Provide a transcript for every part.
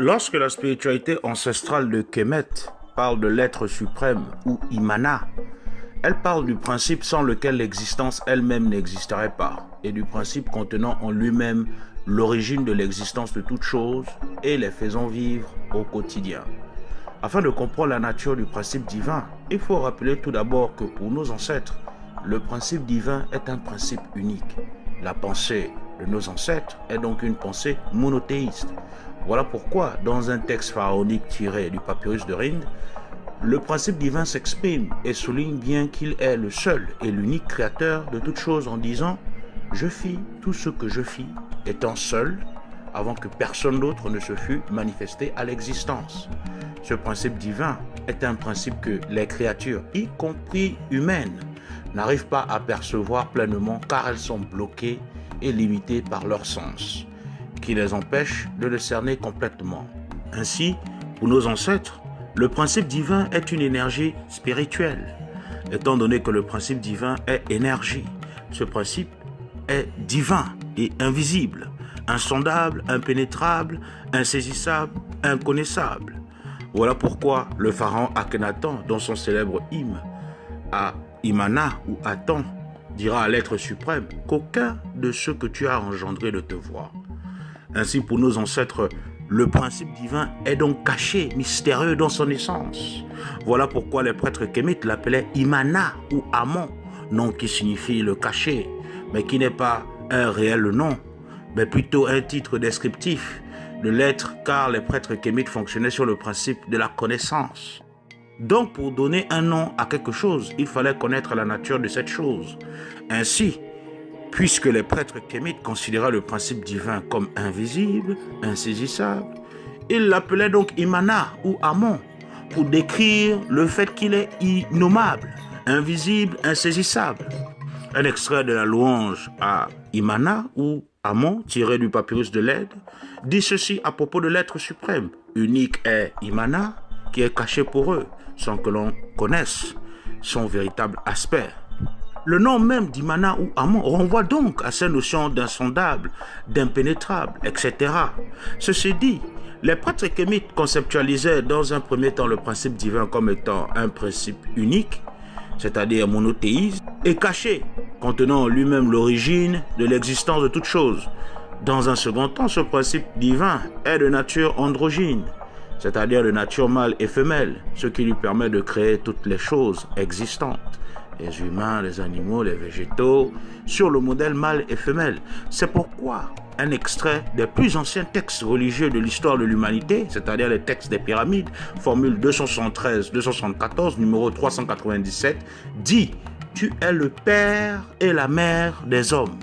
Lorsque la spiritualité ancestrale de Kemet parle de l'être suprême ou Imana, elle parle du principe sans lequel l'existence elle-même n'existerait pas et du principe contenant en lui-même l'origine de l'existence de toute chose et les faisant vivre au quotidien. Afin de comprendre la nature du principe divin, il faut rappeler tout d'abord que pour nos ancêtres, le principe divin est un principe unique. La pensée de nos ancêtres est donc une pensée monothéiste. Voilà pourquoi, dans un texte pharaonique tiré du papyrus de Rhind, le principe divin s'exprime et souligne bien qu'il est le seul et l'unique créateur de toutes choses en disant « Je fis tout ce que je fis, étant seul, avant que personne d'autre ne se fût manifesté à l'existence. » Ce principe divin est un principe que les créatures, y compris humaines, n'arrivent pas à percevoir pleinement car elles sont bloquées et limitées par leur sens, qui les empêche de le cerner complètement. Ainsi, pour nos ancêtres, le principe divin est une énergie spirituelle. Étant donné que le principe divin est énergie, ce principe est divin et invisible, insondable, impénétrable, insaisissable, inconnaissable. Voilà pourquoi le pharaon Akhenaton, dans son célèbre hymne à Imana ou Atan, dira à l'être suprême qu'aucun de ceux que tu as engendrés ne te voit. Ainsi, pour nos ancêtres, le principe divin est donc caché, mystérieux dans son essence. Voilà pourquoi les prêtres kémites l'appelaient Imana ou Amon, nom qui signifie le caché, mais qui n'est pas un réel nom, mais plutôt un titre descriptif de l'être, car les prêtres kémites fonctionnaient sur le principe de la connaissance. Donc, pour donner un nom à quelque chose, il fallait connaître la nature de cette chose. Ainsi, puisque les prêtres kémites considéraient le principe divin comme invisible, insaisissable, ils l'appelaient donc Imana ou Amon pour décrire le fait qu'il est innommable, invisible, insaisissable. Un extrait de la louange à Imana ou Amon, tiré du papyrus de l'Aide, dit ceci à propos de l'être suprême. Unique est Imana, qui est caché pour eux, sans que l'on connaisse son véritable aspect. Le nom même d'Imana ou Amon renvoie donc à ces notions d'insondable, d'impénétrable, etc. Ceci dit, les prêtres kémites conceptualisaient dans un premier temps le principe divin comme étant un principe unique, c'est-à-dire monothéiste, et caché, contenant en lui-même l'origine de l'existence de toute chose. Dans un second temps, ce principe divin est de nature androgyne, c'est-à-dire de nature mâle et femelle, ce qui lui permet de créer toutes les choses existantes, les humains, les animaux, les végétaux, sur le modèle mâle et femelle. C'est pourquoi un extrait des plus anciens textes religieux de l'histoire de l'humanité, c'est-à-dire les textes des pyramides, formule 273-274, numéro 397, dit « Tu es le père et la mère des hommes ».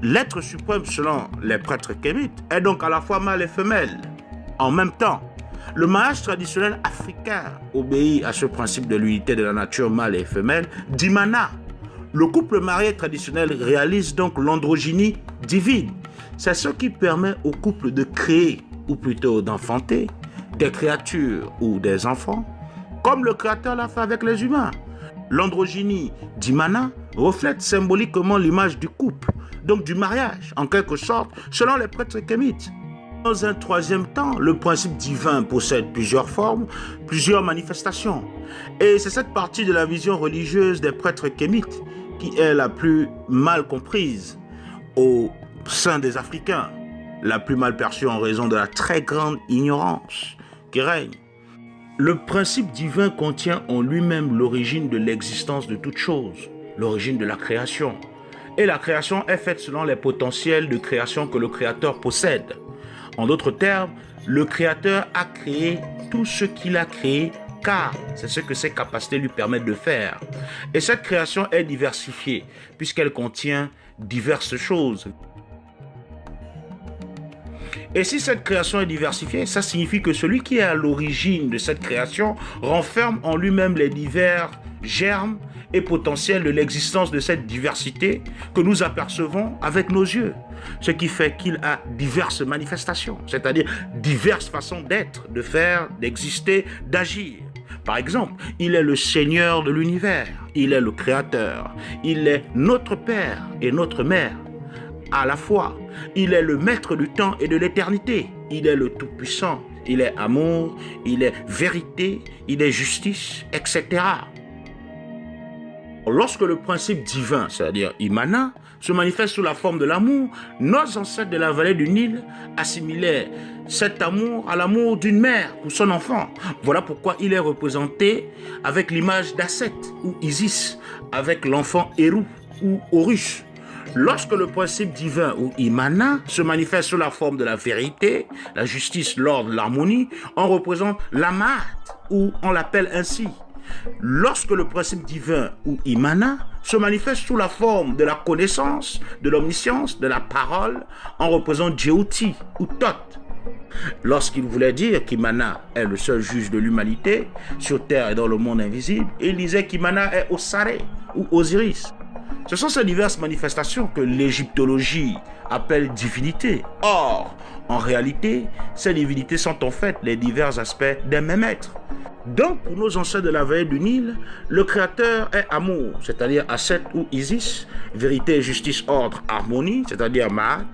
L'être suprême, selon les prêtres kémites, est donc à la fois mâle et femelle. En même temps, le mariage traditionnel africain obéit à ce principe de l'unité de la nature mâle et femelle d'Imana. Le couple marié traditionnel réalise donc l'androgynie divine. C'est ce qui permet au couple de créer, ou plutôt d'enfanter, des créatures ou des enfants, comme le Créateur l'a fait avec les humains. L'androgynie d'Imana reflète symboliquement l'image du couple, donc du mariage, en quelque sorte, selon les prêtres kémites. Dans un troisième temps, le principe divin possède plusieurs formes, plusieurs manifestations. Et c'est cette partie de la vision religieuse des prêtres kémites qui est la plus mal comprise au sein des Africains, la plus mal perçue en raison de la très grande ignorance qui règne. Le principe divin contient en lui-même l'origine de l'existence de toute chose, l'origine de la création. Et la création est faite selon les potentiels de création que le Créateur possède. En d'autres termes, le Créateur a créé tout ce qu'il a créé car c'est ce que ses capacités lui permettent de faire. Et cette création est diversifiée puisqu'elle contient diverses choses. Et si cette création est diversifiée, ça signifie que celui qui est à l'origine de cette création renferme en lui-même les divers germes et potentiels de l'existence de cette diversité que nous apercevons avec nos yeux. Ce qui fait qu'il a diverses manifestations, c'est-à-dire diverses façons d'être, de faire, d'exister, d'agir. Par exemple, il est le Seigneur de l'univers, il est le Créateur, il est notre Père et notre Mère. À la fois, il est le maître du temps et de l'éternité, il est le Tout-Puissant, il est amour, il est vérité, il est justice, etc. Lorsque le principe divin, c'est-à-dire Imana, se manifeste sous la forme de l'amour, nos ancêtres de la vallée du Nil assimilaient cet amour à l'amour d'une mère pour son enfant. Voilà pourquoi il est représenté avec l'image d'Asset ou Isis, avec l'enfant Héru ou Horus. Lorsque le principe divin ou Imana se manifeste sous la forme de la vérité, la justice, l'ordre, l'harmonie, on représente l'Amat, ou on l'appelle ainsi. Lorsque le principe divin ou Imana se manifeste sous la forme de la connaissance, de l'omniscience, de la parole, on représente Djeuti ou Thoth. Lorsqu'il voulait dire qu'Imana est le seul juge de l'humanité, sur terre et dans le monde invisible, il disait qu'Imana est Osare ou Osiris. Ce sont ces diverses manifestations que l'égyptologie appelle divinités. Or, en réalité, ces divinités sont en fait les divers aspects d'un même être. Donc, pour nos ancêtres de la vallée du Nil, le créateur est amour, c'est-à-dire Asset ou Isis, vérité, justice, ordre, harmonie, c'est-à-dire Maat.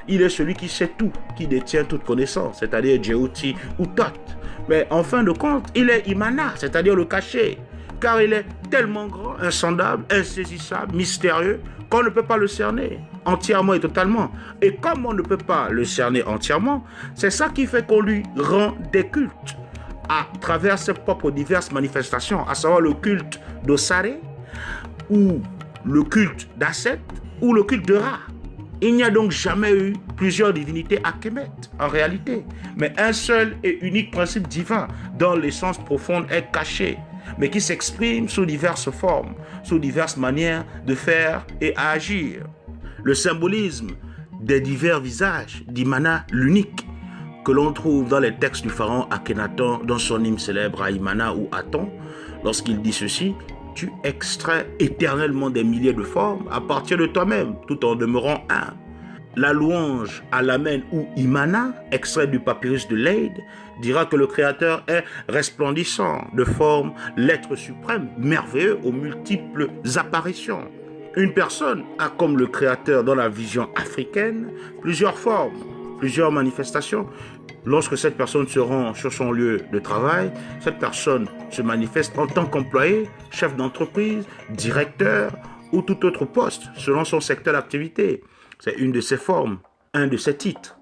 Il est celui qui sait tout, qui détient toute connaissance, c'est-à-dire Djeuti ou Thoth. Mais en fin de compte, il est Imana, c'est-à-dire le caché, car il est tellement grand, insondable, insaisissable, mystérieux, qu'on ne peut pas le cerner entièrement et totalement. Et comme on ne peut pas le cerner entièrement, c'est ça qui fait qu'on lui rend des cultes à travers ses propres diverses manifestations, à savoir le culte d'Osare, ou le culte d'Asset, ou le culte de Ra. Il n'y a donc jamais eu plusieurs divinités à Kemet, en réalité, mais un seul et unique principe divin, dont l'essence profonde est cachée, mais qui s'exprime sous diverses formes, sous diverses manières de faire et agir. Le symbolisme des divers visages d'Imana l'unique, que l'on trouve dans les textes du pharaon Akhenaton, dans son hymne célèbre à Imana ou Aton, lorsqu'il dit ceci: tu extrais éternellement des milliers de formes à partir de toi-même, tout en demeurant un. La louange à l'Amen ou Imana, extrait du papyrus de Leyde, dira que le Créateur est resplendissant de forme, l'être suprême, merveilleux aux multiples apparitions. Une personne a comme le Créateur dans la vision africaine plusieurs formes, plusieurs manifestations. Lorsque cette personne se rend sur son lieu de travail, cette personne se manifeste en tant qu'employé, chef d'entreprise, directeur ou tout autre poste selon son secteur d'activité. C'est une de ses formes, un de ses titres.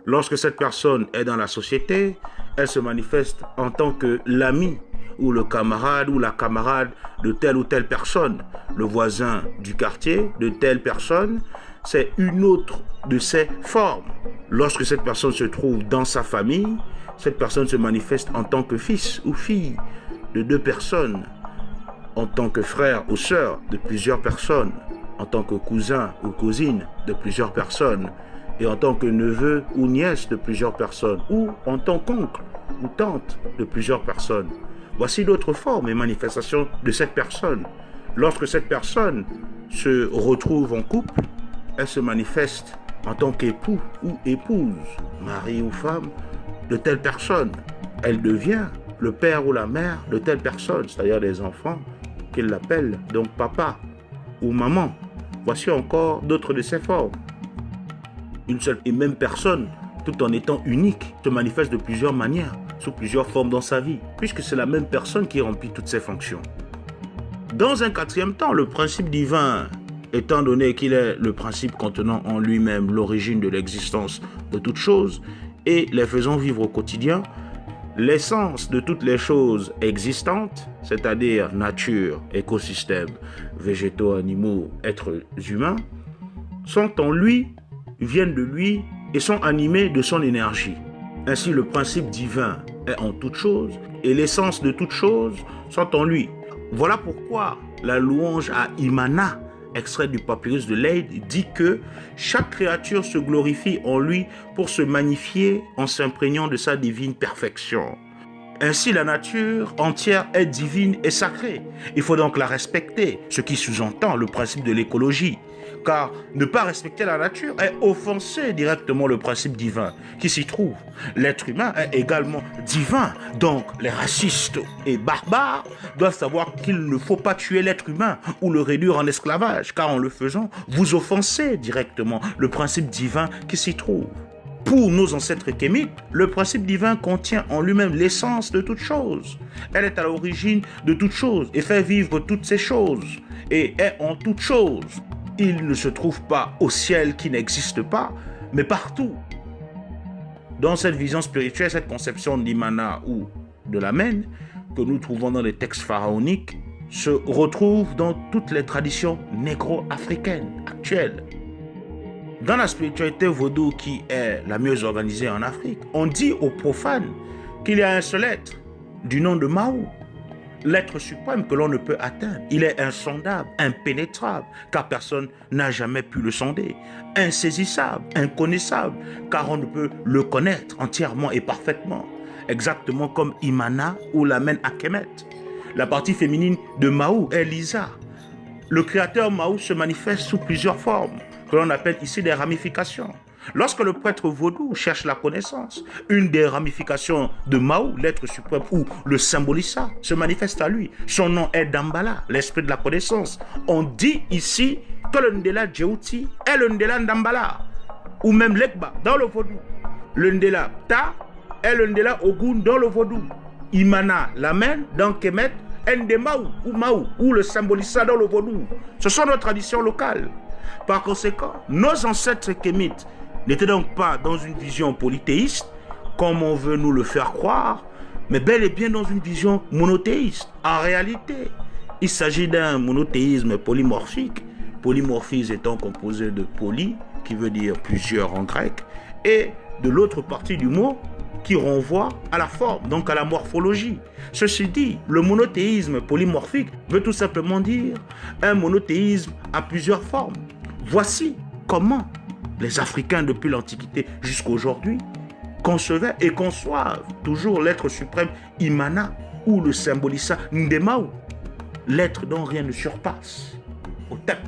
Lorsque cette personne est dans la société, elle se manifeste en tant que l'ami ou le camarade ou la camarade de telle ou telle personne, le voisin du quartier de telle personne. C'est une autre de ses formes. Lorsque cette personne se trouve dans sa famille, cette personne se manifeste en tant que fils ou fille de deux personnes, en tant que frère ou sœur de plusieurs personnes, en tant que cousin ou cousine de plusieurs personnes, et en tant que neveu ou nièce de plusieurs personnes, ou en tant qu'oncle ou tante de plusieurs personnes. Voici d'autres formes et manifestations de cette personne. Lorsque cette personne se retrouve en couple, elle se manifeste en tant qu'époux ou épouse, mari ou femme de telle personne. Elle devient le père ou la mère de telle personne, c'est-à-dire des enfants qu'il l'appelle donc papa ou maman. Voici encore d'autres de ces formes. Une seule et même personne, tout en étant unique, se manifeste de plusieurs manières, sous plusieurs formes dans sa vie, puisque c'est la même personne qui remplit toutes ses fonctions. Dans un quatrième temps, le principe divin, étant donné qu'il est le principe contenant en lui-même l'origine de l'existence de toutes choses et les faisant vivre au quotidien, l'essence de toutes les choses existantes, c'est-à-dire nature, écosystème, végétaux, animaux, êtres humains, sont en lui, viennent de lui et sont animés de son énergie. Ainsi, le principe divin est en toutes choses et l'essence de toutes choses sont en lui. Voilà pourquoi la louange à Imana, extrait du papyrus de Leyde, dit que chaque créature se glorifie en lui pour se magnifier en s'imprégnant de sa divine perfection. Ainsi, la nature entière est divine et sacrée. Il faut donc la respecter, ce qui sous-entend le principe de l'écologie. Car ne pas respecter la nature est offenser directement le principe divin qui s'y trouve. L'être humain est également divin, donc les racistes et barbares doivent savoir qu'il ne faut pas tuer l'être humain ou le réduire en esclavage, car en le faisant, vous offensez directement le principe divin qui s'y trouve. Pour nos ancêtres kémites, le principe divin contient en lui-même l'essence de toute chose. Elle est à l'origine de toute chose et fait vivre toutes ces choses et est en toutes choses. Il ne se trouve pas au ciel qui n'existe pas, mais partout. Dans cette vision spirituelle, cette conception d'Imana ou de l'Amen que nous trouvons dans les textes pharaoniques se retrouve dans toutes les traditions négro-africaines actuelles. Dans la spiritualité vaudou qui est la mieux organisée en Afrique, on dit aux profanes qu'il y a un seul être, du nom de Mahou, l'être suprême que l'on ne peut atteindre. Il est insondable, impénétrable, car personne n'a jamais pu le sonder, insaisissable, inconnaissable, car on ne peut le connaître entièrement et parfaitement, exactement comme Imana ou l'Amen Akemet. La partie féminine de Mahou est Lisa. Le créateur Mahou se manifeste sous plusieurs formes, que l'on appelle ici des ramifications. Lorsque le prêtre vaudou cherche la connaissance, une des ramifications de Mahou, l'être suprême ou le symbolissa, se manifeste à lui. Son nom est Dambala, l'esprit de la connaissance. On dit ici que le Ndela Djeuti est le Ndela Ndambala, ou même l'Ekba dans le vaudou. Le Ndela Ta est le Ndela Ogun dans le vaudou. Imana, l'Amen, dans Kemet, Ndemaou ou Mahou, ou le symbolissa dans le vaudou. Ce sont nos traditions locales. Par conséquent, nos ancêtres kémites n'étaient donc pas dans une vision polythéiste, comme on veut nous le faire croire, mais bel et bien dans une vision monothéiste. En réalité, il s'agit d'un monothéisme polymorphique, polymorphisme étant composé de poly, qui veut dire plusieurs en grec, et de l'autre partie du mot, qui renvoie à la forme, donc à la morphologie. Ceci dit, le monothéisme polymorphique veut tout simplement dire un monothéisme à plusieurs formes. Voici comment les Africains depuis l'Antiquité jusqu'à aujourd'hui concevaient et conçoivent toujours l'être suprême Imana ou le symbolissa Ndemaou, l'être dont rien ne surpasse, au Tep.